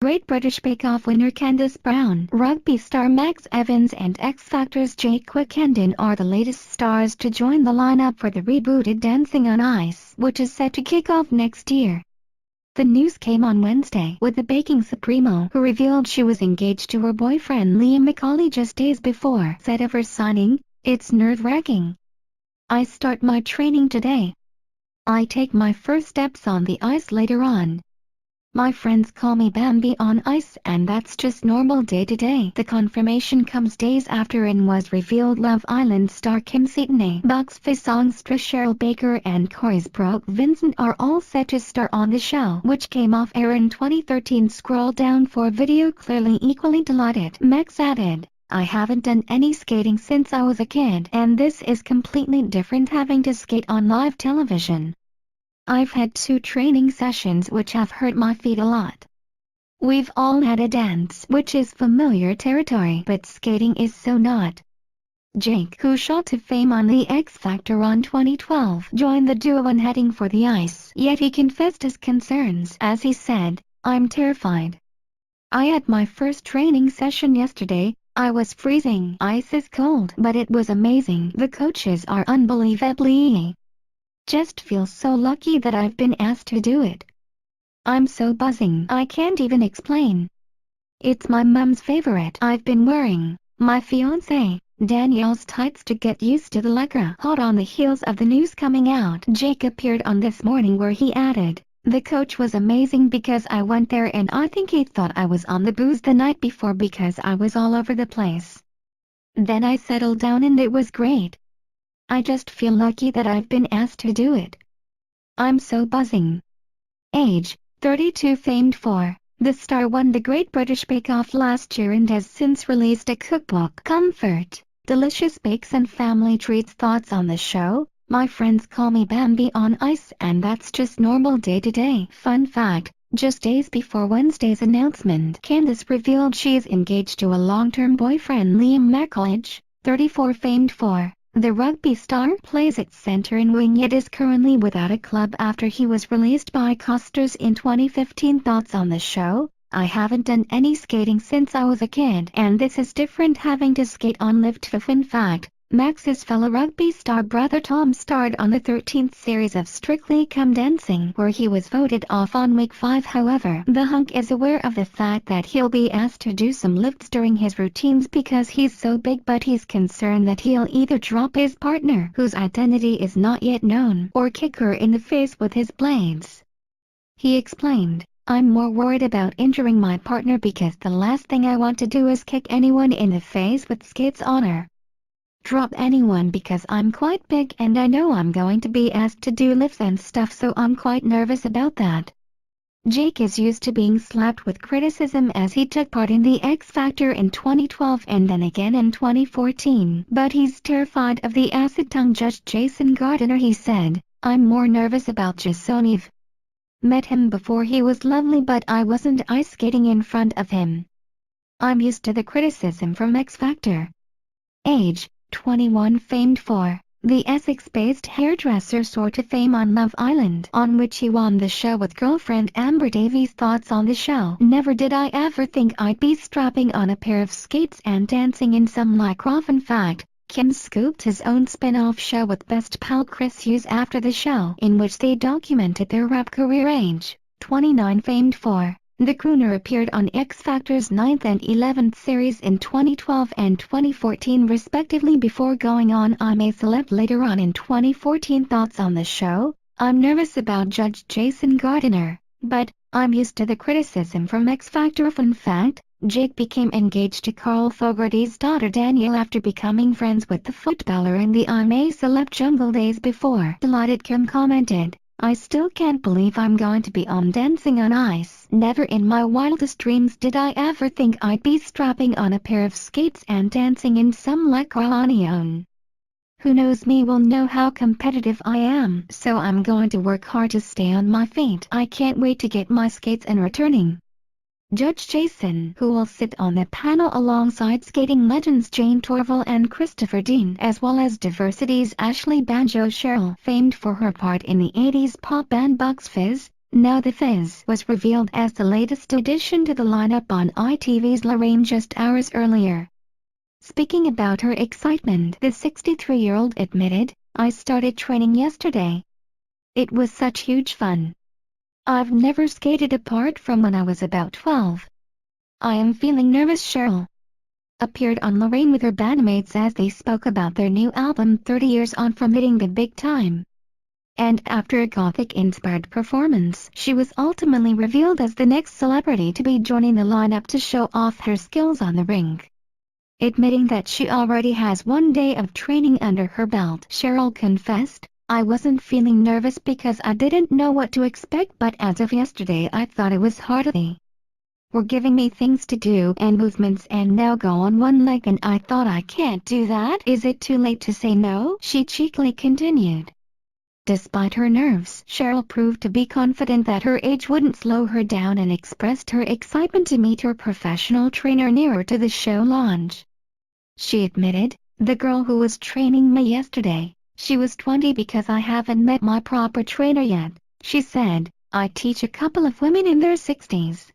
Great British Bake Off winner Candice Brown, rugby star Max Evans and X Factor's Quickenden are the latest stars to join the lineup for the rebooted Dancing on Ice, which is set to kick off next year. The news came on Wednesday with the baking supremo who revealed she was engaged to her boyfriend Liam McCauley just days before. Said of her signing, "It's nerve-wracking. I start my training today. I take my first steps on the ice later on. My friends call me Bambi on ice and that's just normal day-to-day." The confirmation comes days after and was revealed Love Island star Kem Cetinay, Bucks Fizz songstress Cheryl Baker and Corrie's Brooke Vincent are all set to star on the show, which came off air in 2013. Scroll down for video. Clearly equally delighted, Max added, "I haven't done any skating since I was a kid and this is completely different having to skate on live television. I've had 2 training sessions which have hurt my feet a lot. We've all had a dance which is familiar territory, but skating is so not." Jake, who shot to fame on The X Factor on 2012, joined the duo when heading for the ice. Yet he confessed his concerns as he said, "I'm terrified. I had my first training session yesterday. I was freezing. Ice is cold, but it was amazing. The coaches are unbelievably. Just feel so lucky that I've been asked to do it. I'm so buzzing. I can't even explain. It's my mum's favorite. I've been wearing my fiancé Danielle's tights to get used to the lycra." Hot on the heels of the news coming out, Jake appeared on This Morning where he added, "The coach was amazing because I went there and I think he thought I was on the booze the night before because I was all over the place. Then I settled down and it was great. I just feel lucky that I've been asked to do it. I'm so buzzing." Age 32. Famed for the star won the Great British Bake Off last year and has since released a cookbook, Comfort, Delicious Bakes and Family Treats. Thoughts on the show? "My friends call me Bambi on ice and that's just normal day-to-day." Fun fact, just days before Wednesday's announcement, Candice revealed she is engaged to a long-term boyfriend Liam McCauley, 34. Famed for the rugby star plays at centre and wing yet is currently without a club after he was released by Costers in 2015. Thoughts on the show? "I haven't done any skating since I was a kid and this is different having to skate on live to." Fun fact, Max's fellow rugby star brother Tom starred on the 13th series of Strictly Come Dancing where he was voted off on week 5. However, the hunk is aware of the fact that he'll be asked to do some lifts during his routines because he's so big, but he's concerned that he'll either drop his partner, whose identity is not yet known, or kick her in the face with his blades. He explained, "I'm more worried about injuring my partner because the last thing I want to do is kick anyone in the face with skates on or drop anyone because I'm quite big and I know I'm going to be asked to do lifts and stuff, so I'm quite nervous about that." Jake is used to being slapped with criticism as he took part in The X Factor in 2012 and then again in 2014, but he's terrified of the acid tongue judge Jason Gardiner. He said, "I'm more nervous about Jason. I've met him before. He was lovely but I wasn't ice skating in front of him. I'm used to the criticism from X Factor." Age 21. Famed for the Essex-based hairdresser soared to fame on Love Island, on which he won the show with girlfriend Amber Davies. Thoughts on the show? "Never did I ever think I'd be strapping on a pair of skates and dancing in some lycra." Fun fact, Kem scooped his own spin-off show with best pal Chris Hughes after the show, in which they documented their rap career. Age 29. Famed for the crooner appeared on X Factor's 9th and 11th series in 2012 and 2014 respectively before going on I'm a Celeb later on in 2014. Thoughts on the show? "I'm nervous about Judge Jason Gardiner, but I'm used to the criticism from X Factor." Fun fact, Jake became engaged to Carl Fogarty's daughter Danielle after becoming friends with the footballer in the I'm a Celeb jungle days before. Delighted Kem commented, "I still can't believe I'm going to be on Dancing on Ice. Never in my wildest dreams did I ever think I'd be strapping on a pair of skates and dancing in some lycra on my own. Who knows me will know how competitive I am, so I'm going to work hard to stay on my feet. I can't wait to get my skates and returning." Judge Jason, who will sit on the panel alongside skating legends Jane Torval and Christopher Dean, as well as Diversity's Ashley Banjo Cheryl, famed for her part in the 80s pop band Bucks Fizz, Now the Fizz was revealed as the latest addition to the lineup on ITV's Lorraine just hours earlier. Speaking about her excitement, the 63-year-old admitted, "I started training yesterday. It was such huge fun. I've never skated apart from when I was about 12. I am feeling nervous." Cheryl appeared on Lorraine with her bandmates as they spoke about their new album 30 years on from hitting the big time. And after a Gothic-inspired performance, she was ultimately revealed as the next celebrity to be joining the lineup to show off her skills on the rink. Admitting that she already has one day of training under her belt, Cheryl confessed, "I wasn't feeling nervous because I didn't know what to expect, but as of yesterday I thought it was hard. They were giving me things to do and movements and now go on one leg and I thought I can't do that. Is it too late to say no?" she cheekily continued. Despite her nerves, Cheryl proved to be confident that her age wouldn't slow her down and expressed her excitement to meet her professional trainer nearer to the show launch. She admitted, "The girl who was training me yesterday, she was 20 because I haven't met my proper trainer yet," she said. "I teach a couple of women in their 60s.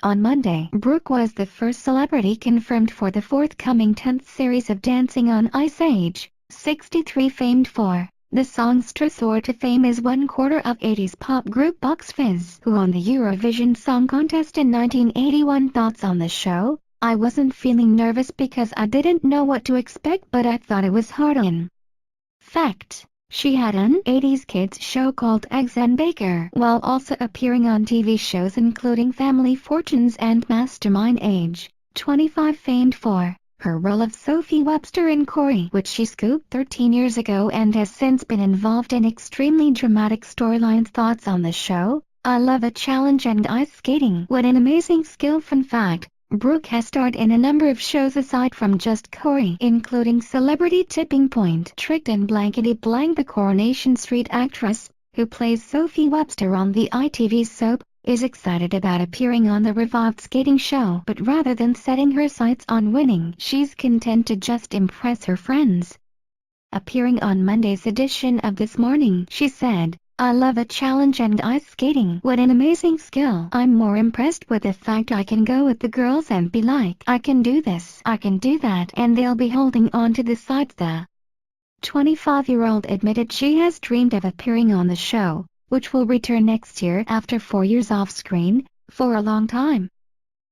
On Monday, Brooke was the first celebrity confirmed for the forthcoming 10th series of Dancing on Ice. Age 63, famed for the songstress soared to fame as one quarter of 80s pop group Fizz, who won the Eurovision Song Contest in 1981. Thoughts on the show? "I wasn't feeling nervous because I didn't know what to expect, but I thought it was hard. In fact, she had an 80s kids show called Eggs and Baker, while also appearing on TV shows including Family Fortunes and Mastermind." Age 25, famed for her role of Sophie Webster in Corrie, which she scooped 13 years ago and has since been involved in extremely dramatic storylines. Thoughts on the show? "I love a challenge and ice skating. What an amazing skill." Fun fact, Brooke has starred in a number of shows aside from just Corrie, including Celebrity Tipping Point, Tricked and Blankety Blank. The Coronation Street actress, who plays Sophie Webster on the ITV soap, is excited about appearing on the revived skating show, but rather than setting her sights on winning, she's content to just impress her friends. Appearing on Monday's edition of This Morning, she said, "I love a challenge and ice skating. What an amazing skill. I'm more impressed with the fact I can go with the girls and be like, I can do this, I can do that, and they'll be holding on to the sides." The 25-year-old admitted she has dreamed of appearing on the show, which will return next year after 4 years off screen, for a long time.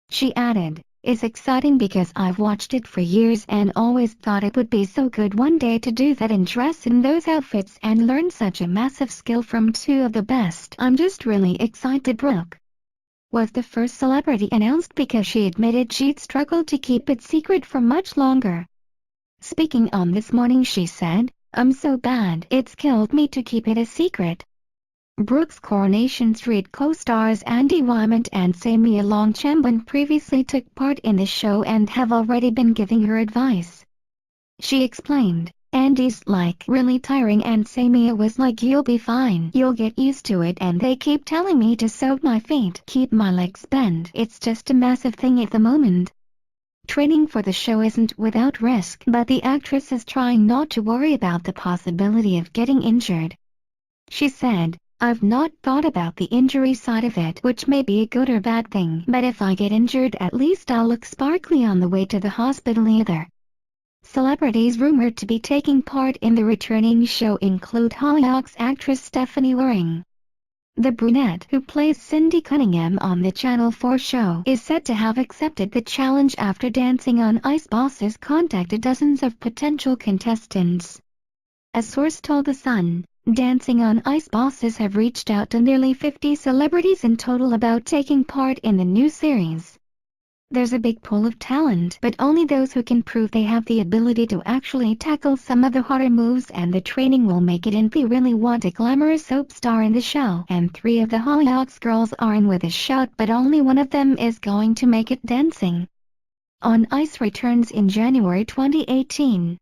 She added, "It's exciting because I've watched it for years and always thought it would be so good one day to do that and dress in those outfits and learn such a massive skill from two of the best. I'm just really excited." Brooke was the first celebrity announced because she admitted she'd struggled to keep it secret for much longer. Speaking on This Morning, she said, "I'm so bad it's killed me to keep it a secret." Brooke's Coronation Street co-stars Andy Wymant and Samia Longchamban previously took part in the show and have already been giving her advice. She explained, "Andy's like really tiring and Samia was like, you'll be fine, you'll get used to it, and they keep telling me to soak my feet, keep my legs bent. It's just a massive thing at the moment." Training for the show isn't without risk, but the actress is trying not to worry about the possibility of getting injured. She said, "I've not thought about the injury side of it, which may be a good or bad thing, but if I get injured at least I'll look sparkly on the way to the hospital." Either celebrities rumored to be taking part in the returning show include Hollyoaks actress Stephanie Waring. The brunette, who plays Cindy Cunningham on the Channel 4 show, is said to have accepted the challenge after Dancing on Ice bosses contacted dozens of potential contestants. A source told The Sun, Dancing on Ice bosses have reached out to nearly 50 celebrities in total about taking part in the new series. There's a big pool of talent, but only those who can prove they have the ability to actually tackle some of the harder moves and the training will make it in. They really want a glamorous soap star in the show, and 3 of the Hollyoaks girls are in with a shout, but only one of them is going to make it. Dancing on Ice returns in January 2018.